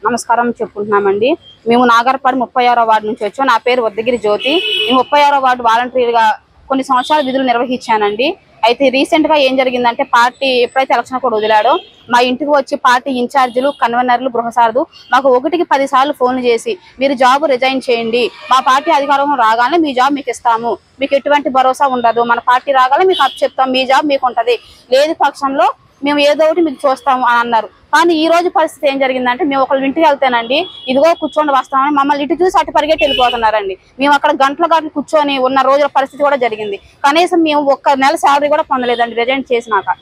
నమస్కారం చెప్పుకుంటున్నామండి. మేము నాగర్పాడు 36వ వార్డు నుంచి వచ్చాం. నా పేరు వద్దగిరి జ్యోతి. నేను 36వ వార్డు వాలంటీర్గా కొన్ని సంవత్సరాల విధులు నిర్వహించానండి. అయితే రీసెంట్ గా ఏం జరిగిందంటే పార్టీ ఎప్పుడైతే ఎలక్షన్ కూడా వదిలాడో మా ఇంటికి వచ్చి పార్టీ ఇన్ఛార్జీలు, కన్వీనర్లు, గృహసారథులు మాకు 1కి 10 సార్లు ఫోన్ చేసి మీరు జాబ్ రిజైన్ చేయండి, మా పార్టీ అధికారం రాగానే మీ జాబ్ మీకు ఇస్తాము, మీకు ఎటువంటి భరోసా ఉండదు, మన పార్టీ రాగానే మీకు అప్పు చెప్తాం, మీ జాబ్ మీకు ఉంటది, లేదు పక్షంలో మేము ఏదో ఒకటి మీకు చూస్తాము అని అన్నారు. కానీ ఈ రోజు పరిస్థితి ఏం జరిగిందంటే మేము ఒకళ్ళ ఇంటికి వెళ్తేనండి ఇదిగో కూర్చొని వస్తామని మమ్మల్ని ఇటు చూసి అటు పరిగెట్టి వెళ్ళిపోతున్నారండి. మేము అక్కడ గంటలు కూర్చొని ఉన్న రోజుల పరిస్థితి కూడా జరిగింది. కనీసం మేము ఒక్క నెల శాలరీ కూడా పొందలేదండి రిజైన్ చేసినాక.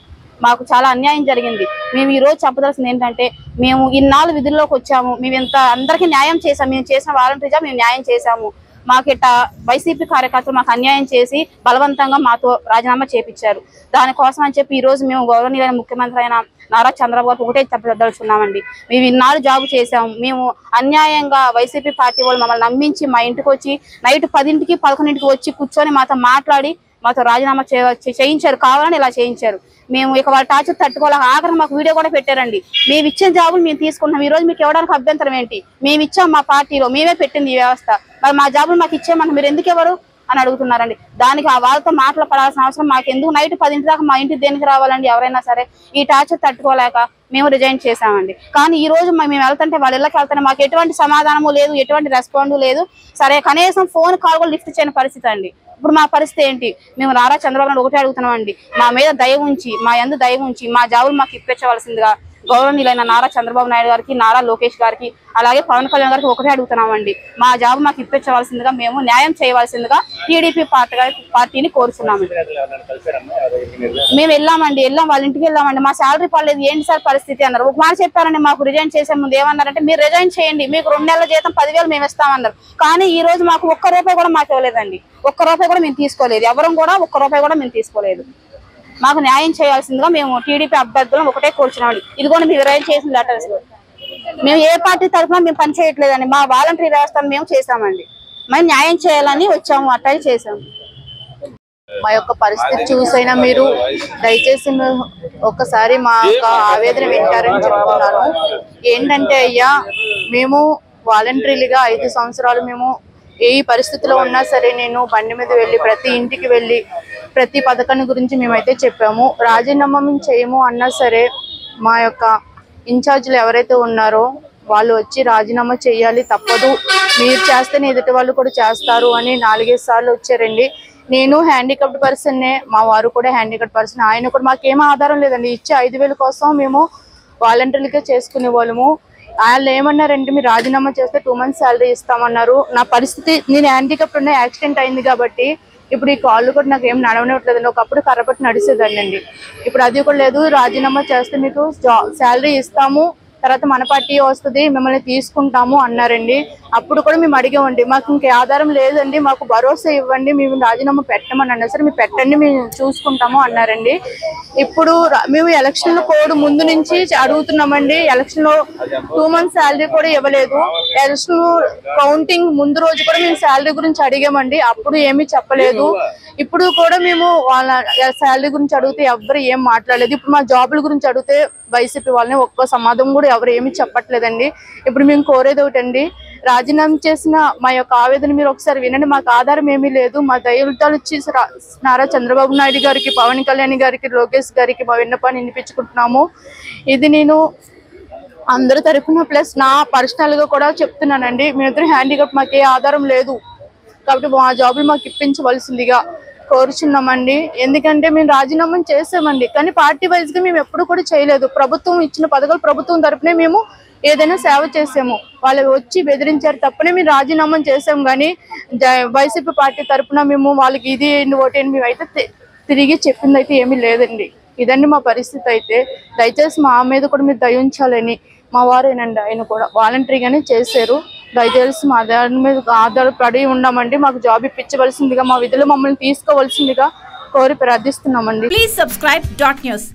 మాకు చాలా అన్యాయం జరిగింది. మేము ఈ రోజు చెప్పదలసింది ఏంటంటే మేము ఇన్నాళ్ళు విధుల్లోకి వచ్చాము, మేము ఇంత అందరికీ న్యాయం చేసాము, మేము చేసిన వాలంటీర్గా మేము న్యాయం చేశాము. మాకు ఇట్లా వైసీపీ కార్యకర్తలు మాకు అన్యాయం చేసి బలవంతంగా మాతో రాజీనామా చేపించారు. దానికోసం అని చెప్పి ఈ రోజు మేము గౌరవనీయులైన ముఖ్యమంత్రి అయిన నారా చంద్రబాబు గారు ఒకటే చెప్పదలుచుకున్నామండి. మేము ఇన్నాళ్ళు జాబు చేసాము, మేము అన్యాయంగా వైసీపీ పార్టీ వాళ్ళు మమ్మల్ని నమ్మించి మా ఇంటికి వచ్చి నైట్ 10కి 11కి వచ్చి కూర్చొని మాతో మాట్లాడి మాతో రాజీనామా చేయించారు. కావాలని ఇలా చేయించారు. మేము ఇక వాళ్ళ టార్చర్ తట్టుకోలేక ఆఖరి మాకు వీడియో కూడా పెట్టారండి. మేము ఇచ్చిన జాబులు మేము తీసుకుంటున్నాం, ఈ రోజు మీకు ఇవ్వడానికి అభ్యంతరం ఏంటి, మేము ఇచ్చాం, మా పార్టీలో మేమే పెట్టింది ఈ వ్యవస్థ, మరి మా జాబులు మాకు ఇచ్చేయమని మీరు ఎందుకు ఎవరు అని అడుగుతున్నారండి. దానికి ఆ వాళ్ళతో మాటలు పడాల్సిన అవసరం మాకు ఎందుకు? నైట్ 10 దాకా మా ఇంటికి దేనికి రావాలండి? ఎవరైనా సరే ఈ టార్చర్ తట్టుకోలేక మేము రిజైన్ చేసామండి. కానీ ఈ రోజు మేము వెళ్తుంటే వాళ్ళ ఇళ్ళకి వెళ్తుంటే మాకు ఎటువంటి సమాధానము లేదు, ఎటువంటి రెస్పాండ్ లేదు. సరే కనీసం ఫోన్ కాల్ కూడా లిఫ్ట్ చేయని పరిస్థితి అండి. ఇప్పుడు మా పరిస్థితి ఏంటి? మేము నారా చంద్రబాబు నాయుడు ఒకటే అడుగుతున్నామండి, మా మీద దయ ఉంచి, మా యందు దయ ఉంచి మా జాబులు మాకు ఇప్పించవలసిందిగా గౌరవనీయులైన నారా చంద్రబాబు నాయుడు గారికి, నారా లోకేష్ గారికి, అలాగే పవన్ కళ్యాణ్ గారికి ఒకటే అడుగుతున్నామండి, మా జాబ్ మాకు ఇప్పించవలసిందిగా, మేము న్యాయం చేయవలసిందిగా టీడీపీ పార్టీని కోరుతున్నామండి. మేము వెళ్ళామండి, వాళ్ళ ఇంటికి వెళ్ళామండి. మా శాలరీ పడలేదు, ఏంటి సార్ పరిస్థితి అన్నారు. ఒక మాట చెప్పారండి, మాకు రిజైన్ చేసే ముందు ఏమన్నారంటే మీరు రిజైన్ చేయండి, మీకు 2 నెలల జీతం 10,000 మేము ఇస్తామన్నారు. కానీ ఈ రోజు మాకు ఒక్క రూపాయి కూడా మాకు ఇవ్వలేదండి. ఒక్క రూపాయి కూడా మేము తీసుకోలేదు, ఎవరం కూడా ఒక్క రూపాయి కూడా మేము తీసుకోలేదు. మాకు న్యాయం చేయాల్సిందిగా మేము టీడీపీ అభ్యర్థులను ఒకటే కోరుచున్నామండి. ఇది కూడా మీరు రిజైన్ చేసిన లెటర్స్. మేము ఏ పార్టీ తరఫున మేము పని చేయట్లేదండి, మా వాలంటరీ వ్యవస్థను మేము చేసామండి. మేము న్యాయం చేయాలని వచ్చాము, అట్లా చేసాము. మా యొక్క పరిస్థితి చూసైనా మీరు దయచేసి ఒక్కసారి మా యొక్క ఆవేదన వింటారని చెప్తున్నాను. ఏంటంటే అయ్యా, మేము వాలంటరీలుగా 5 సంవత్సరాలు మేము ఏ పరిస్థితిలో ఉన్నా సరే నేను బండి మీద వెళ్ళి ప్రతి ఇంటికి వెళ్ళి ప్రతి పథకాన్ని గురించి మేమైతే చెప్పాము. రాజీనామా మేము చేయము అన్నా సరే మా యొక్క ఇన్ఛార్జీలు ఎవరైతే ఉన్నారో వాళ్ళు వచ్చి రాజీనామా చేయాలి, తప్పదు, మీరు చేస్తేనే ఎదుటి వాళ్ళు కూడా చేస్తారు అని 4-5 సార్లు వచ్చారండి. నేను హ్యాండిక్యాప్డ్ పర్సన్నే, మా వారు కూడా హ్యాండిక్యాప్డ్ పర్సన్. ఆయన కూడా మాకేం ఆధారం లేదండి, ఇచ్చే 5,000 కోసం మేము వాలంటీర్లుగా చేసుకునే వాళ్ళము. వాళ్ళు ఏమన్నారంటే మీరు రాజీనామా చేస్తే 2 months శాలరీ ఇస్తామన్నారు. నా పరిస్థితి, నేను హ్యాండిక్యాప్డ్ ఉన్న యాక్సిడెంట్ అయింది కాబట్టి ఇప్పుడు ఈ కాళ్ళు కూడా నాకు ఏం నడవనివ్వట్లేదండి. ఒకప్పుడు కర్రపట్టి నడిచేదండి, ఇప్పుడు అది కూడా లేదు. రాజీనామా చేస్తే మీకు శాలరీ ఇస్తాము, తర్వాత మన పార్టీ వస్తుంది, మిమ్మల్ని తీసుకుంటాము అన్నారండి. అప్పుడు కూడా మేము అడిగామండి, మాకు ఇంకే ఆధారం లేదండి, మాకు భరోసా ఇవ్వండి, మేము రాజీనామా పెట్టమని అన్నారు. సరే మీరు పెట్టండి, మేము చూసుకుంటాము అన్నారండి. ఇప్పుడు మేము ఎలక్షన్ కోడ్ ముందు నుంచి అడుగుతున్నామండి. ఎలక్షన్ లో 2 months శాలరీ కూడా ఇవ్వలేదు. ఎలక్షన్ కౌంటింగ్ ముందు రోజు కూడా మేము శాలరీ గురించి అడిగామండి, అప్పుడు ఏమీ చెప్పలేదు. ఇప్పుడు కూడా మేము వాళ్ళ శాలరీ గురించి అడిగితే ఎవరు ఏం మాట్లాడలేదు. ఇప్పుడు మా జాబుల గురించి అడిగితే వైసీపీ వాళ్ళని ఒక్క సమాధానం కూడా ఎవరు ఏమి చెప్పట్లేదండి. ఇప్పుడు మేము కోరేది ఒకటండి, రాజీనామా చేసిన మా యొక్క ఆవేదన మీరు ఒకసారి వినండి. మాకు ఆధారం ఏమీ లేదు, మా దయవృత్తాలు వచ్చి నారా చంద్రబాబు నాయుడు గారికి, పవన్ కళ్యాణ్ గారికి, లోకేష్ గారికి మా విన్నపాన్ని వినిపించుకుంటున్నాము. ఇది నేను అందరి తరఫున ప్లస్ నా పర్సనల్ గా కూడా చెప్తున్నానండి. మేమిద్దరు హ్యాండిక్యాప్, మాకు ఏ ఆధారం లేదు కాబట్టి మా జాబులు మాకు ఇప్పించవలసిందిగా కోరుచున్నామండి. ఎందుకంటే మేము రాజీనామా చేసామండి, కానీ పార్టీ వైజ్ గా మేము ఎప్పుడు కూడా చేయలేదు. ప్రభుత్వం ఇచ్చిన పథకాలు ప్రభుత్వం తరపునే మేము ఏదైనా సేవ చేసాము. వాళ్ళు వచ్చి బెదిరించారు తప్పనే మేము రాజీనామా చేసాము, కానీ వైసీపీ పార్టీ తరపున మేము వాళ్ళకి ఇది ఓటు అని మేమైతే తిరిగి చెప్పింది అయితే ఏమీ లేదండి. ఇదండి మా పరిస్థితి. అయితే దయచేసి మా మీద కూడా మీరు దయ ఉంచాలని, మా వారేనండి ఆయన కూడా వాలంటరీగానే చేశారు, దయచేసి మా దాని మీద ఆధారపడి ఉన్నామండి. మాకు జాబ్ ఇప్పించవలసిందిగా, మా విధులు మమ్మల్ని తీసుకోవాల్సిందిగా కోరి ప్రార్థిస్తున్నామండి. Please subscribe .news